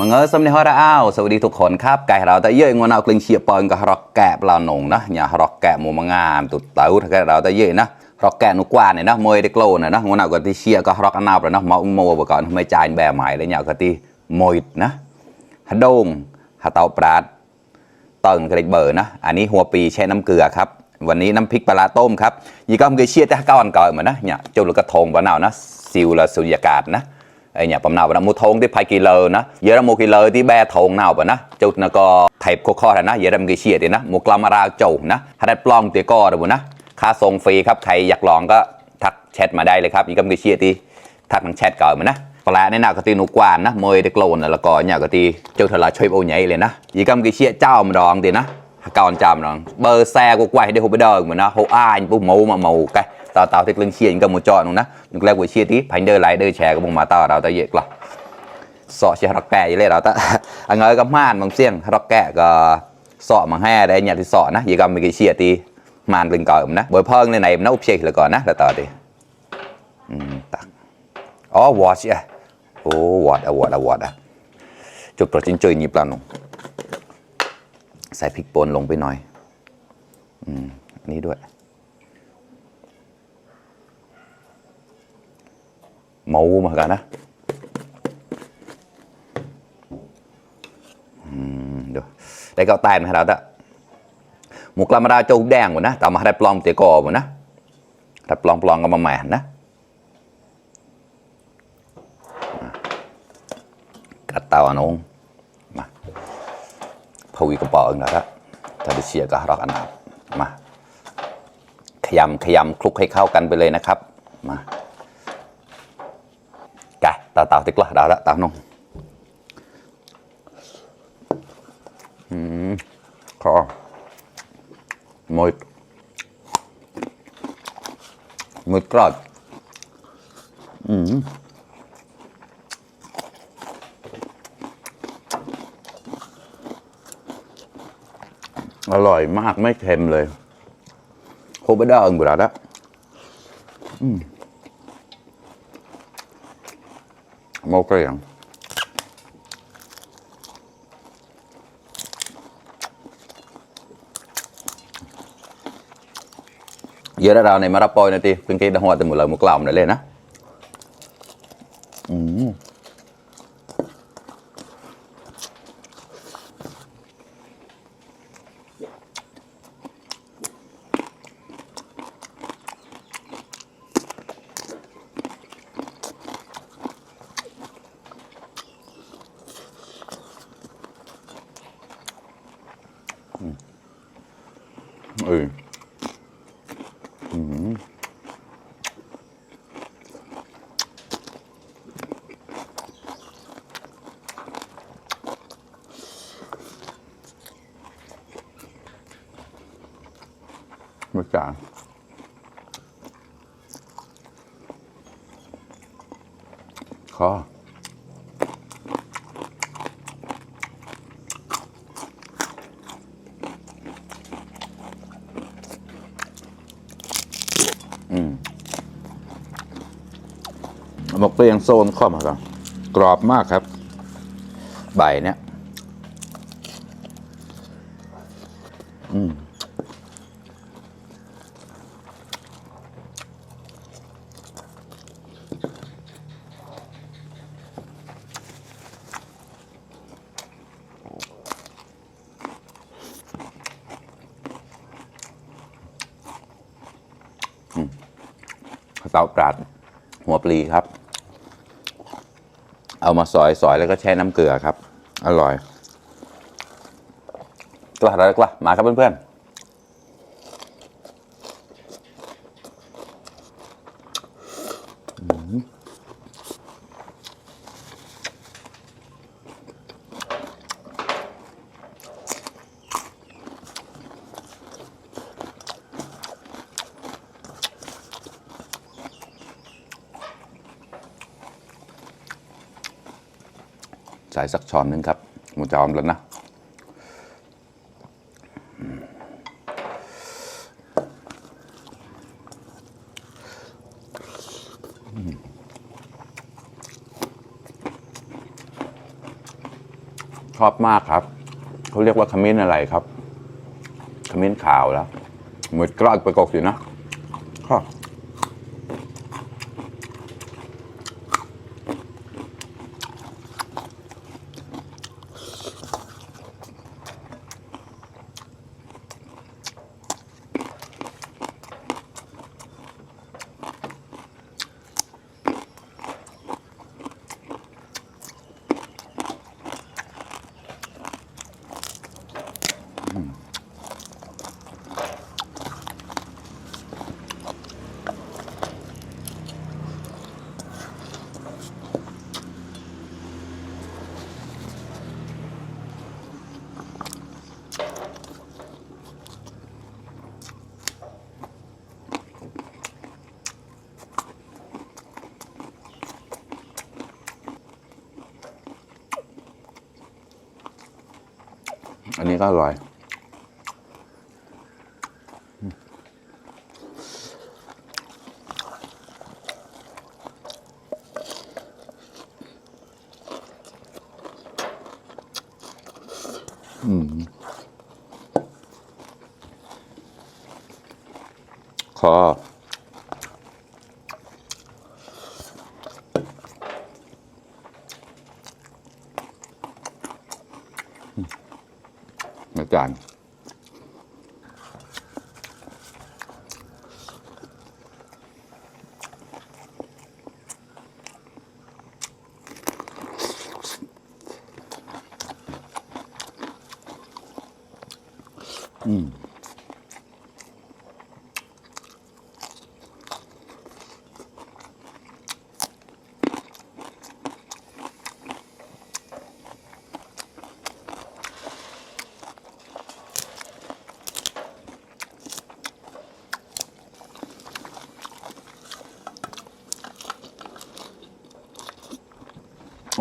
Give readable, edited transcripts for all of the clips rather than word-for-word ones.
มังเออสำเนียงฮอร์อ้าวสวัสดีทุกคนครับไก่เราแต่เยอะงวนเอากลิ่นเชียปอนกับร็อกแกะปลาหนงนะอย่าร็อกแกะหมูมังงามตุดเต้าถ้าเราแต่เยอะนะร็อกแกะนุกวานเนี่ยนะมวยเด็กโลเนี่ยนะงวนเอากับที่เชียก็ร็อกอันนาบเลยนะมาอุ้มโม่ไปก่อนไม่จ่ายแบบใหม่เลยเนี่ยกับที่มวยนะฮัดดงฮัดเตาปราดตึงกระดิกเบอร์นะอันนี้หัวปีแช่น้ำเกลือครับวันนี้น้ำพริกปลาต้มครับยี่ก็มีเชียแต่ก้อนก่อนเหมือนนะเนี่ยจุลกระทงบ้านเรานะซิลละสุญญากาศนะไอเนี่ยผมnàoมูทงที่พายกิโลนะเยอะละมูกิโลที่แบทงnàoนะจุดนะก็ไทป์โคข้อนะเยอะละมีเชียตีนะมูกลามาราจูนะถ้าได้ปลอมตีก็ได้บุนะค่าส่งฟรีครับใครอยากลองก็ทักแชทมาได้เลยครับยี่ก็มีเชียตีทักทางแชทก่อนเหมือนนะปลาในหน้าก็ตีนุกวานนะมวยเด็กโลนแล้วก็เนี่ยก็ตีจุดทลายช่วยโอใหญ่เลยนะยี่ก็มีเชียเจ้ามาดองตีนะก่อนจำดองเบอร์แซ่กูไว้ได้หัวไปเดินเหมือนนะหัวอ้ายปุ๊บหมูมาหมูกันtạo thì linh chia những cái chọn đúng nè những cái buổi chia tí phải đưa lại đưa chè của bông mà tao đào tao dễ là sọ chia rắc kẹ vậy đó ta anh ơi cái màn bằng xiên rắc kẹ cái sọ bằng hai đây nhà thì sọ nè gì cầm mấy cái chia tí màn linh cờ nè bởi phơi này này nó úp xì là còn nè là tao thì watch à watch à chụp rồi trên chơi nhịp lầnใส่พริกป่นลงไปหน่อยนี่ด้วยหมูมากันนะเดี๋ยวได้เกาแตนให้เราแต่หมูกลามาดาโจ๊กแดงหมดนะแต่มาได้ปลอมเตะกอหมดนะได้ปลอมก็มาแหม่นะกัดเตาอันนู้นมาพวีกระป๋องนะถ้าได้เชียร์ก็รอกอันนั้นมาขยำคลุกให้เข้ากันไปเลยนะครับมาtạo tích là đã tạo nông khó mùi cọtอร่อยมากไม่เค็มเลยโคบะด้าเอิงบุระนะโอเคยังเยอะแล้วเราในมาราปอยนะทีเป็นกี่ดหัวแต่หมดเลยหมดกล่อมเลยนะไม่จ่ายขอหมกเปรี้ยงโซนข้อมาก่อนกรอบมากครับใบเนี้ยเตาปราดหัวปลีครับเอามาซอยแล้วก็แช่น้ำเกลือครับอร่อยกล้ามาครับเพื่อนใส่สักช้อนนึงครับหมูจอมแล้วนะ ชอบมากครับเขาเรียกว่าขมิ้นอะไรครับขมิ้นขาวแล้วเหมือนกรอกประกอบอยู่นะก็อันนี้ก็อร่อยคออาจารย์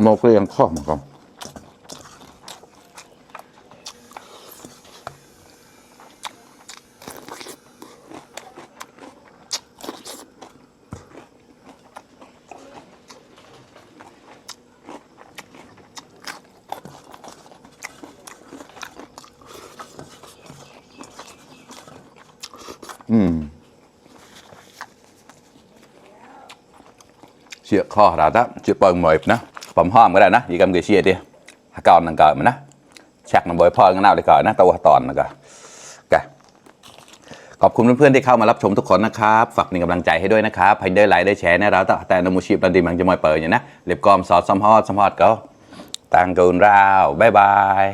mau cái ăn khó mà không chia kho đã đó chia bờ mồiนะผมหอมก็ได้นะยี่กำเกชียดิก่อนนั่งก่อนมันนะชักน้ำบอยพอกันเอาเลยก่อนนะตัวตอนนะก็ขอบคุณเพื่อนๆที่เข้ามารับชมทุกคนนะครับฝากเป็นกำลังใจให้ด้วยนะครับให้ได้ไลค์ได้แชร์นะเราแต่นมูชีพดันดีมันจะมอยเปิดอย่างนะเรียบกอมสอดสมฮอดก็ต่างกันราวบ๊ายบาย